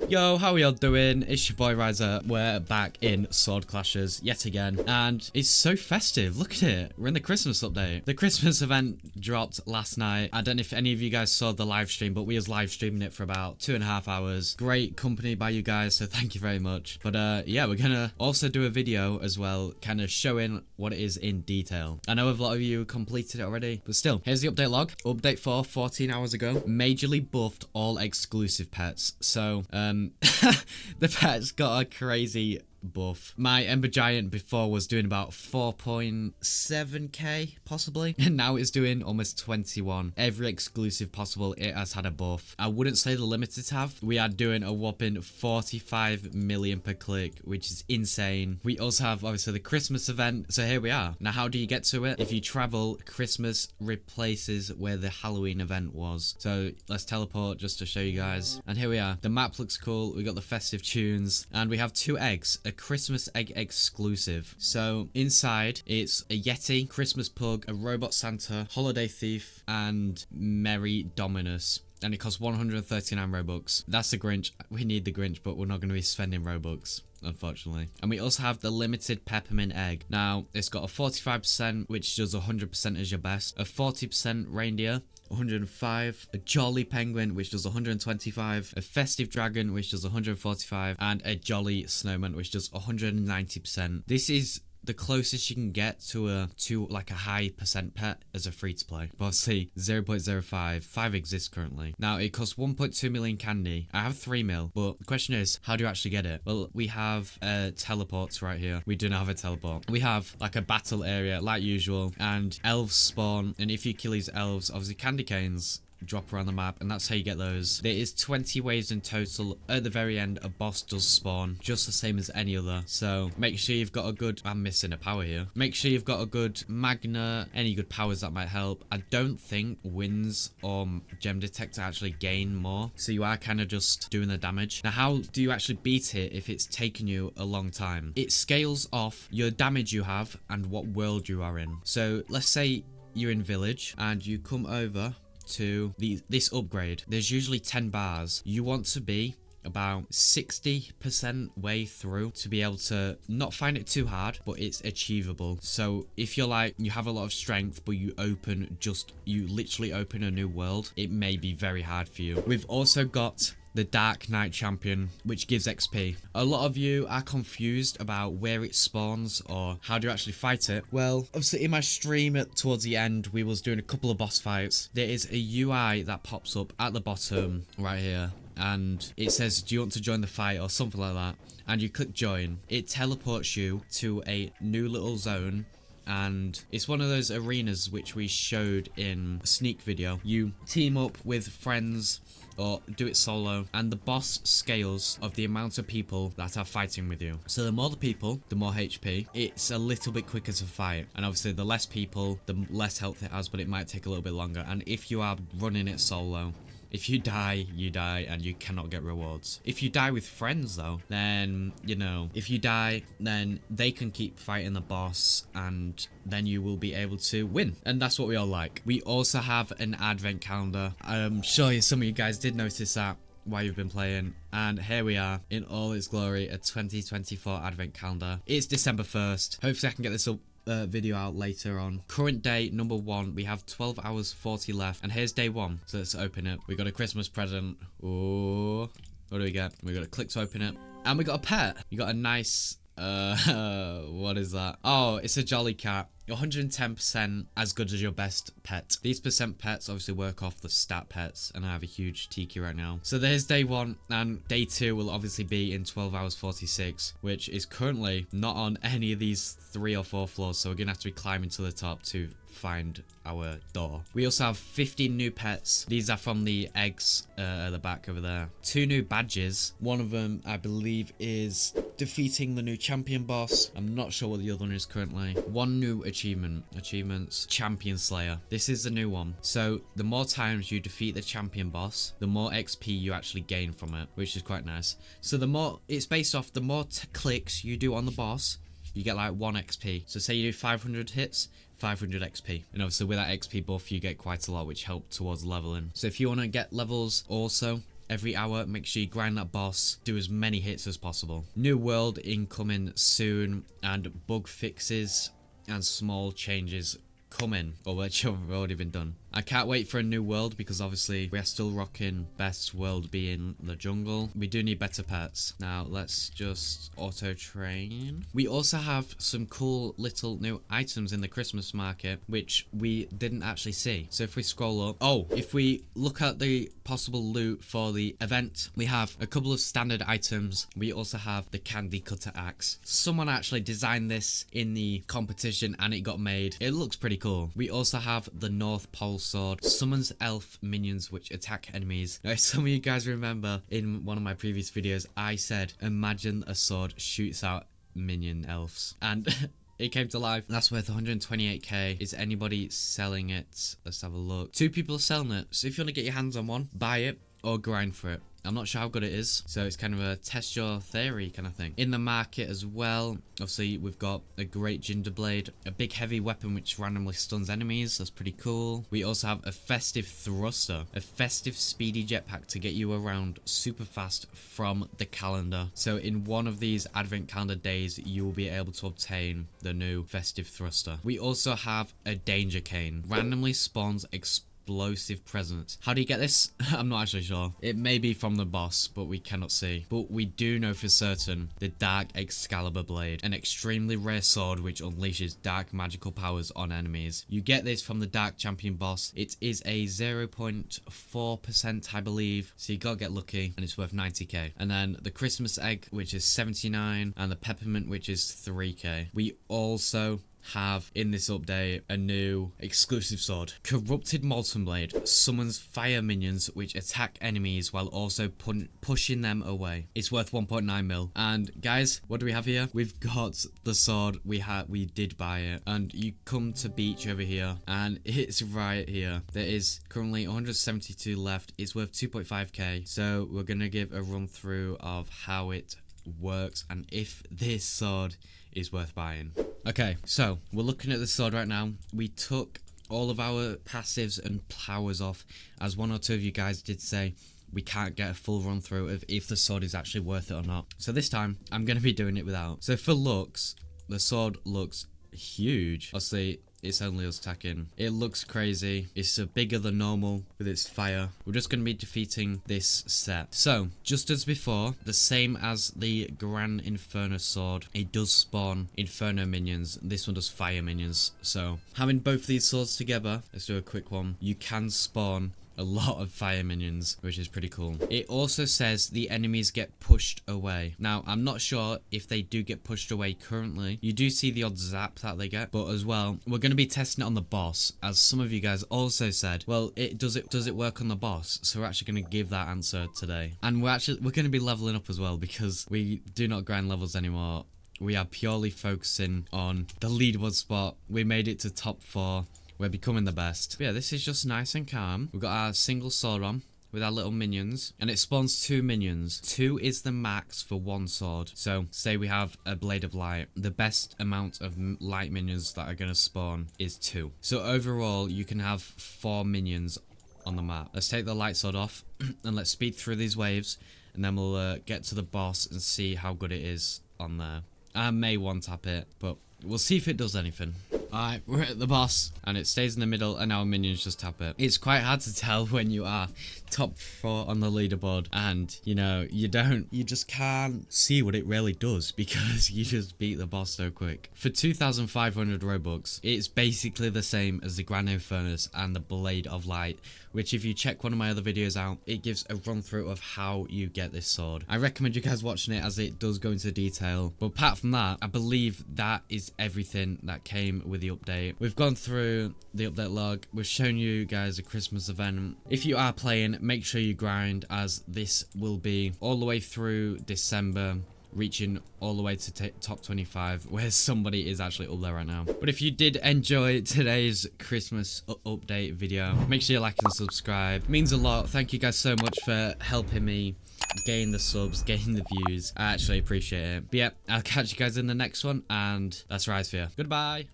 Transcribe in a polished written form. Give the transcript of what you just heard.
Yo, how are y'all doing? It's your boy Riser. We're back in Sword Clashes yet again, and it's so festive. Look at it. We're in the Christmas update. The Christmas event dropped last night. I don't know if any of you guys saw the live stream, but we was live streaming it for about 2.5 hours. Great company by you guys, so thank you very much. But yeah, we're gonna also do a video as well, kind of showing what it is in detail. I know a lot of you completed it already, but still, here's the update log. Update 4, 14 hours ago. Majorly buffed all exclusive pets. So, the pet's got a crazy buff. My Ember Giant before was doing about 4.7k possibly, and now it's doing almost 21. Every exclusive possible, it has had a buff. I wouldn't say the limiteds have. We are doing a whopping 45 million per click, which is insane. We also have obviously the Christmas event, so here we are. Now, how do you get to it? If you travel, Christmas replaces where the Halloween event was. So let's teleport just to show you guys, and here we are. The map looks cool. We got the festive tunes, and we have 2 eggs, a Christmas egg exclusive. So inside it's a Yeti, Christmas pug, a robot Santa, holiday thief, and Merry Dominus. And it costs 139 Robux. That's the Grinch. We need the Grinch, but we're not going to be spending Robux, unfortunately. And we also have the limited peppermint egg. Now, it's got a 45%, which does 100% as your best, a 40% reindeer, 105, a jolly penguin, which does 125, a festive dragon, which does 145, and a jolly snowman, which does 190%. This is the closest you can get to a high percent pet as a free to play. But obviously 0.05, 5 exists currently. Now it costs 1.2 million candy. I have 3 mil, but the question is, how do you actually get it? Well, we have teleports right here. We do not have a teleport. We have like a battle area like usual, and elves spawn, and if you kill these elves, obviously candy canes drop around the map, and that's how you get those. There is 20 waves in total. At the very end, a boss does spawn, just the same as any other. So make sure you've got a good, I'm missing a power here. Make sure you've got a good Magna, any good powers that might help. I don't think Winds or Gem Detector actually gain more, so you are kind of just doing the damage. Now, how do you actually beat it if it's taken you a long time? It scales off your damage you have and what world you are in. So let's say you're in village and you come over to this upgrade. There's usually 10 bars. You want to be about 60% way through to be able to not find it too hard, but it's achievable. So if you're like, you have a lot of strength, but you literally open a new world, it may be very hard for you. We've also got the Dark Knight champion, which gives XP. A lot of you are confused about where it spawns or how do you actually fight it. Well, obviously in my stream towards the end, we was doing a couple of boss fights. There is a UI that pops up at the bottom right here, and it says, do you want to join the fight or something like that? And you click join. It teleports you to a new little zone, and it's one of those arenas which we showed in a sneak video. You team up with friends or do it solo, and the boss scales of the amount of people that are fighting with you. So the more the people, the more HP. It's a little bit quicker to fight, and obviously the less people, the less health it has, but it might take a little bit longer. And if you are running it solo, if you die, you die, and you cannot get rewards. If you die with friends though, then, you know, if you die, then they can keep fighting the boss, and then you will be able to win. And that's what we all like. We also have an advent calendar. I'm sure some of you guys did notice that while you've been playing, and here we are in all its glory, a 2024 advent calendar. It's December 1st. Hopefully I can get this up video out later on. Current day number 1, we have 12 hours 40 left, and here's day 1. So let's open it. We got a Christmas present. Oh, what do we get? We got to click to open it, and we got a pet. You got a nice what is that? Oh, it's a jolly cat. 110% as good as your best pet. These percent pets obviously work off the stat pets, and I have a huge tiki right now. So there's day 1, and day 2 will obviously be in 12 hours 46, which is currently not on any of these 3 or 4 floors, so we're gonna have to be climbing to the top to find our door. We also have 15 new pets. These are from the eggs at the back over there. 2 new badges. One of them, I believe, is defeating the new champion boss. I'm not sure what the other one is currently. 1 new achievements, champion slayer. This is the new one. So the more times you defeat the champion boss, the more XP you actually gain from it, which is quite nice. So the more, it's based off the more clicks you do on the boss, you get like 1 XP. So say you do 500 hits, 500 XP. And obviously with that XP buff, you get quite a lot, which helps towards leveling. So if you want to get levels also, every hour. Make sure you grind that boss, do as many hits as possible. New world incoming soon, and bug fixes and small changes coming, or which have already been done. I can't wait for a new world because obviously we are still rocking best world being the jungle. We do need better pets. Now let's just auto train. We also have some cool little new items in the Christmas market which we didn't actually see. So if we scroll up, if we look at the possible loot for the event, we have a couple of standard items. We also have the candy cutter axe. Someone actually designed this in the competition and it got made. It looks pretty cool. We also have the North Pole sword, summons elf minions which attack enemies. Now, if some of you guys remember in one of my previous videos, I said imagine a sword shoots out minion elves, and it came to life. That's worth 128k. Is anybody selling it? Let's have a look. 2 people are selling it, so if you want to get your hands on one, buy it or grind for it. I'm not sure how good it is, so it's kind of a test your theory kind of thing. In the market as well, obviously we've got a great Gingerblade, a big heavy weapon which randomly stuns enemies. That's pretty cool. We also have a festive thruster, a festive speedy jetpack to get you around super fast from the calendar. So in one of these advent calendar days, you will be able to obtain the new festive thruster. We also have a danger cane, randomly spawns explosive presence. How do you get this? I'm not actually sure. It may be from the boss, but we cannot see. But we do know for certain the Dark Excalibur Blade, an extremely rare sword which unleashes dark magical powers on enemies. You get this from the Dark Champion boss. It is a 0.4%, I believe, so you gotta get lucky, and it's worth 90k. And then the Christmas egg, which is 79, and the peppermint, which is 3k. We also have in this update a new exclusive sword. Corrupted Moltenblade summons fire minions which attack enemies while also pushing them away. It's worth 1.9 mil. And guys, what do we have here? We've got the sword. We did buy it, and you come to beach over here and it's right here. There is currently 172 left. It's worth 2.5k. So we're gonna give a run through of how it works and if this sword is worth buying. Okay, so we're looking at the sword right now. We took all of our passives and powers off, as 1 or 2 of you guys did say we can't get a full run through of if the sword is actually worth it or not. So this time I'm going to be doing it without. So for looks, the sword looks huge. Obviously it's only us attacking. It looks crazy. It's bigger than normal with its fire. We're just going to be defeating this set. So, just as before, the same as the Gran Inferno sword, it does spawn Inferno minions. This one does fire minions. So, having both these swords together, let's do a quick one. You can spawn a lot of fire minions, which is pretty cool. It also says the enemies get pushed away. Now, I'm not sure if they do get pushed away currently. You do see the odd zap that they get, but as well, we're going to be testing it on the boss, as some of you guys also said, well, does it work on the boss? So we're actually going to give that answer today. And we're going to be leveling up as well, because we do not grind levels anymore. We are purely focusing on the leaderboard spot. We made it to top 4. We're becoming the best. But yeah, this is just nice and calm. We've got our single sword on with our little minions, and it spawns 2 minions. 2 is the max for 1 sword. So say we have a blade of light, the best amount of light minions that are going to spawn is 2. So overall you can have 4 minions on the map. Let's take the light sword off and let's speed through these waves, and then we'll get to the boss and see how good it is on there. I may one tap it, but we'll see if it does anything. Alright, we're at the boss, and it stays in the middle, and our minions just tap it. It's quite hard to tell when you are top 4 on the leaderboard, and you know, you just can't see what it really does because you just beat the boss so quick. For 2,500 Robux, it's basically the same as the Grand Infernus and the Blade of Light, which if you check one of my other videos out, it gives a run through of how you get this sword. I recommend you guys watching it as it does go into detail, but apart from that, I believe that is everything that came with the update. We've gone through the update log. We've shown you guys a Christmas event. If you are playing, make sure you grind, as this will be all the way through December, reaching all the way to top 25, where somebody is actually up there right now. But if you did enjoy today's Christmas update video, make sure you like and subscribe. It means a lot. Thank you guys so much for helping me gain the subs, gain the views. I actually appreciate it. But yeah, I'll catch you guys in the next one, and that's Rise for you. Goodbye.